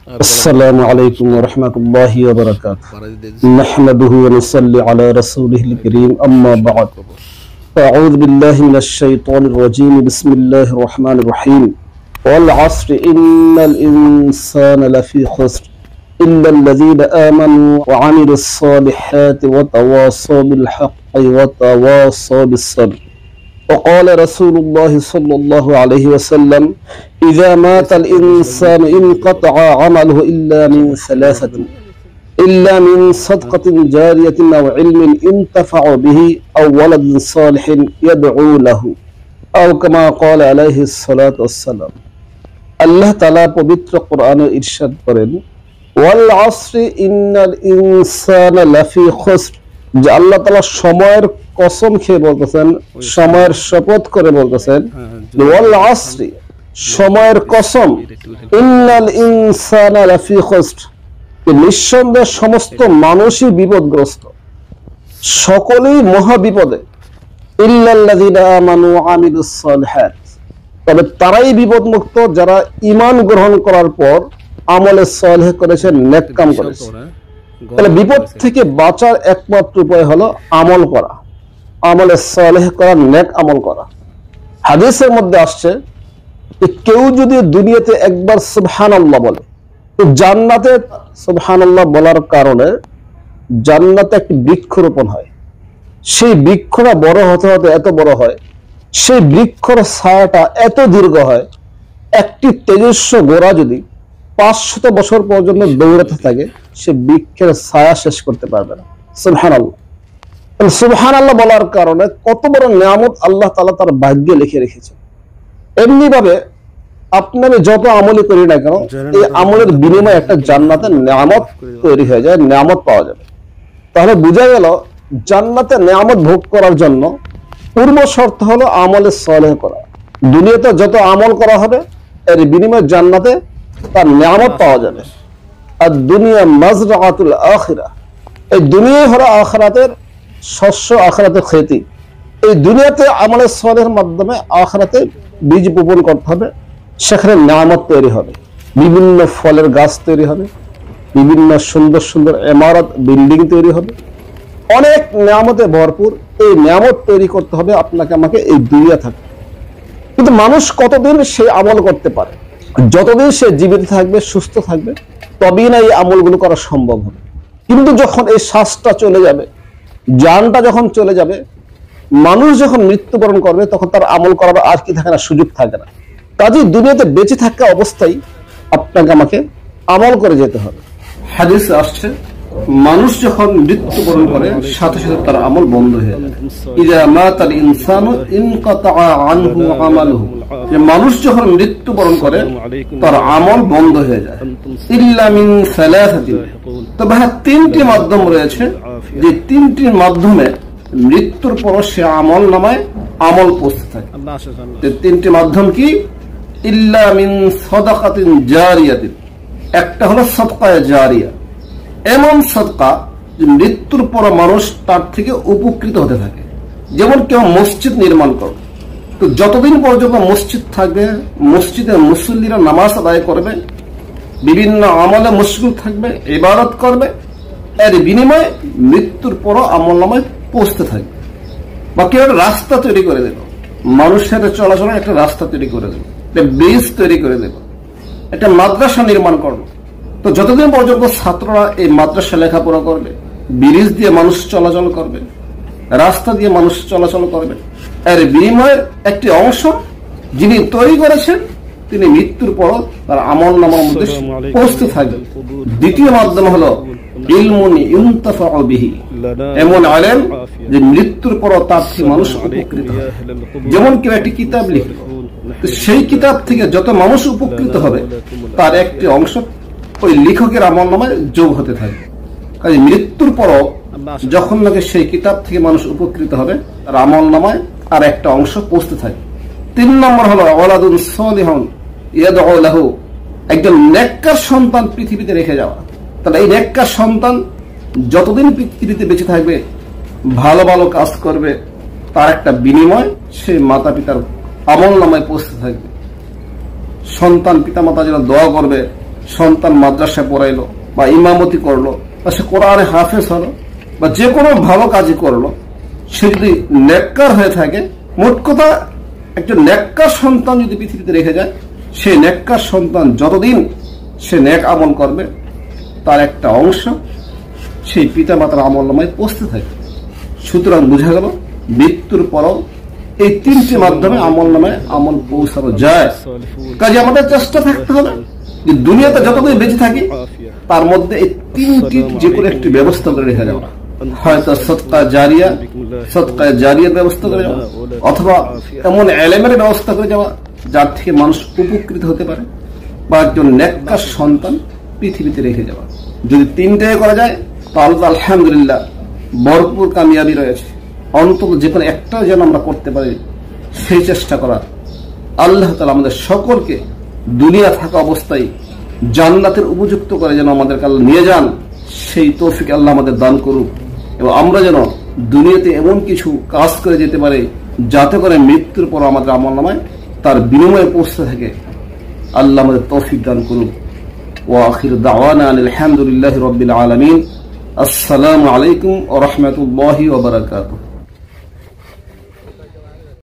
السلام عليكم ورحمة الله وبركاته. نحمده ونصلي على رسوله الكريم أما بعد. أعوذ بالله من الشيطان الرجيم. بسم الله الرحمن الرحيم. والعصر إن الإنسان لفي خسر إلا الذين آمنوا وعملوا الصالحات وتواصوا بالحق وتواصوا بالصبر. وقال رسول الله صلى الله عليه وسلم: إذا مات الإنسان انقطع عمله إلا من ثلاثة: إلا من صدقة جارية أو علم ينتفع به أو ولد صالح يدعو له أو كما قال عليه الصلاة والسلام. আল্লাহ তাআলা পবিত্র কোরআনে ইরশাদ করেন, ওয়াল আসরি ইন্নাল ইনসানা লাফি খুসর, যে আল্লাহ তাআলা সময়ের কসম খেয়ে বলতেছেন, সময়ের শপথ করে বলতেছেন, ওয়াল আসরি, সময়ের কসম, ইন্নাল ইনসানা লাফি খুসর, নিঃসন্দেহে সমস্ত মানুষই বিপদগ্রস্ত, সকলেই মহা বিপদে। ইল্লাল্লাযীনা আমানু ওয়া আমিলুস সালিহাত, তবে তারাই বিপদমুক্ত যারা ঈমান গ্রহণ করার পর আমলে সালেহ করেছে, নেক কাম করেছে। তাহলে বিপদ থেকে বাঁচার একমাত্র উপায় হলো আমল করা, আমলে সালেহ করা, নেক আমল করা। হাদিসের মধ্যে আসছে যে কেউ যদি দুনিয়াতে একবার সুবহানাল্লাহ বলে, তো জান্নাতে সুবহানাল্লাহ বলার কারণে জান্নাতে একটি বৃক্ষরোপণ হয়। সেই বৃক্ষটা বড় হতে হতে এত বড় হয়, সেই বৃক্ষর ছায়াটা এত দীর্ঘ হয়, একটি তেজস্ব গোড়া যদি 500 বছর পর্যন্ত দৌড়াতে থাকে, সে বৃক্ষের ছায়া শেষ করতে পারবে না। সুবহানাল্লাহ, সুবহানাল্লাহ বলার কারণে কত বড় নিয়ামত আল্লাহ তাআলা তার ভাগ্যে লিখে রেখেছেন। এমনি ভাবে আপনার যত আমলই করি না কেন, এই আমলের বিনিময়ে একটা জান্নাতের নিয়ামত তৈরি হয়ে যায়, নিয়ামত পাওয়া যাবে। তাহলে বোঝা গেল জান্নাতের নিয়ামত ভোগ করার জন্য পূর্ব শর্ত হলো আমলে সালেহ করা। দুনিয়াতে যত আমল করা হবে এর বিনিময়ে জান্নাতে তার নিয়ামত পাওয়া যাবে। আর দুনিয়া মাজরাআতুল আখিরা, এই দুনিয়াই হলো আখিরাতের শস্য, আখিরাতের খেতি। এই দুনিয়াতে আমলে সালেহের মাধ্যমে আখিরাতে বীজ বপন করতে হবে, সেখানে নিয়ামত তৈরি হবে, বিভিন্ন ফলের গাছ তৈরি হবে, বিভিন্ন সুন্দর সুন্দর ইমারত, বিল্ডিং তৈরি হবে, অনেক নিয়ামতে ভরপুর। এই নিয়ামত তৈরি করতে হবে আপনাকে আমাকে এই দুনিয়া থাকে। কিন্তু মানুষ কতদিন সেই আমল করতে পারে? যতদিন সে জীবিত থাকবে, সুস্থ থাকবে, তবেই না এই আমলগুলো করা সম্ভব হবে। কিন্তু যখন এই শ্বাসটা চলে যাবে, জানটা যখন চলে যাবে, মানুষ যখন মৃত্যুবরণ করবে, তখন তার আমল করার আর কি থাকে না, সুযোগ থাকে না। কাজেই দুনিয়াতে বেঁচে থাকা অবস্থায় আপনাকে আমাকে আমল করে যেতে হবে। হাদিসে আসছে, মানুষ যখন মৃত্যুবরণ করে সাথে সাথে তার আমল বন্ধ হয়ে যায়। ইযা মাতাল ইনসানু ইনকাতাআ আনহু আমালুহু, যে মানুষ যখন মৃত্যুবরণ করে তার আমল বন্ধ হয়ে যায়। ইল্লা মিন সালাসাতিন, তবে হ্যাঁ, 3টি মাধ্যম রয়েছে, যে 3টির মাধ্যমে মৃত্যুর পর সে আমল নামায় আমল পৌঁছতে থাকে। 3টি মাধ্যম কি? ইল্লা মিন সাদাকাতিন জারিয়াতিন, একটা হলো সাদকায়ে জারিয়া, এমন সদকা যে মৃত্যুর পর মানুষ তার থেকে উপকৃত হতে থাকে। যেমন কেউ মসজিদ নির্মাণ করবে, তো যতদিন পর্যন্ত মসজিদ থাকবে, মসজিদে মুসল্লিরা নামাজ আদায় করবে, বিভিন্ন আমলে মশগুল থাকবে, ইবাদত করবে, এর বিনিময়ে মৃত্যুর পর আমল নামায় পৌঁছতে থাকবে। বা কেউ একটা রাস্তা তৈরি করে দেব, মানুষের চলাচলের একটা রাস্তা তৈরি করে দেব, একটা ব্রিজ তৈরি করে দেব, একটা মাদ্রাসা নির্মাণ করবো। তো যতদিন পর্যন্ত ছাত্ররা এই মাদ্রাসা লেখাপড়া করবে, ব্রিজ দিয়ে মানুষ চলাচল করবে, রাস্তা দিয়ে মানুষ চলাচল করবে, এর বিনিময়ের একটি অংশ যিনি তৈরি করেছেন তিনি মৃত্যুর পর তার আমল নামার মধ্যে পৌঁছতে থাকবে। দ্বিতীয় মাধ্যম হলো ইলমুন ইউনতাফাউ বিহি, এমন আলেম যে মৃত্যুর পর তার থেকে মানুষ উপকৃত হয়। যেমন কেউ একটি কিতাব লিখল, সেই কিতাব থেকে যত মানুষ উপকৃত হবে তার একটি অংশ ওই লেখকের আমল নামায় যোগ হতে থাকবে। কাজে মৃত্যুর পরও যখন নাকি সেই কিতাব থেকে মানুষ উপকৃত হবে, তার আমল নামায় আর একটা অংশ পৌঁছতে থাকে। 3 নম্বর হলো ওয়ালাদুন সালিহুন ইয়াদউ লাহু, একজন নেককার সন্তান পৃথিবীতে রেখে যাওয়া। তাহলে এই নেককার সন্তান যতদিন পৃথিবীতে বেঁচে থাকবে, ভালো ভালো কাজ করবে, তার একটা বিনিময় সেই মাতা পিতার আমল নামায় পৌঁছতে থাকবে। সন্তান পিতা মাতা যেন দোয়া করবে, সন্তান মাদ্রাসায় পড়াইলো বা ইমামতি করলো বা সে কোরআনে হাফেজ হলো বা যে কোনো ভালো কাজই করলো, সে যদি নেককার হয়ে থাকে, মোট কথা একজন নেককার সন্তান যদি পৃথিবীতে রেখে যায়, সেই নেককার সন্তান যতদিন সে নেক আমল করবে তার একটা অংশ সেই পিতা মাতার আমল নামায় পৌঁছতে থাকে। সুতরাং বোঝা গেল মৃত্যুর পরও এই তিনটি মাধ্যমে আমল নামায় আমল পৌঁছানো যায়। কাজে আমাদের চেষ্টা থাকতে হবে যে দুনিয়াতে যতদিন বেঁচে থাকি তার মধ্যে এই তিনটি যে কোনো একটি ব্যবস্থা করে রেখে যাওয়া, হয়তো সদকা জারিয়ার ব্যবস্থা করে যাওয়া, অথবা এমন ইলমের ব্যবস্থা করে যাওয়া যার থেকে মানুষ উপকৃত হতে পারে, বা একজন নেককার সন্তান পৃথিবীতে রেখে যাওয়া। যদি তিনটাই করা যায় তাহলে তো আলহামদুলিল্লাহ ভরপুর কামিয়াবি রয়েছে। অন্তত যে কোনো একটা যেন আমরা করতে পারি সেই চেষ্টা করা। আল্লাহ তাআলা আমাদের সকলকে দুনিয়া থাকা অবস্থায় জান্নাতের উপযুক্ত করে যেন আমাদের কাছে নিয়ে যান, সেই তৌফিক আল্লাহ আমাদের দান করুক, এবং আমরা যেন দুনিয়াতে এমন কিছু কাজ করে যেতে পারি যাতে করে মৃত্যুর পর আমাদের আমলনামায় তার বিনিময়ে পৌঁছতে থাকে। আল্লাহ আমাদের তৌফিক দান করুক। ওয়া আখিরু দাওয়ানা আলহামদুলিল্লাহি রাব্বিল আলামিন। আসসালামু আলাইকুম ওয়া রাহমাতুল্লাহি ওয়া বারাকাতুহু।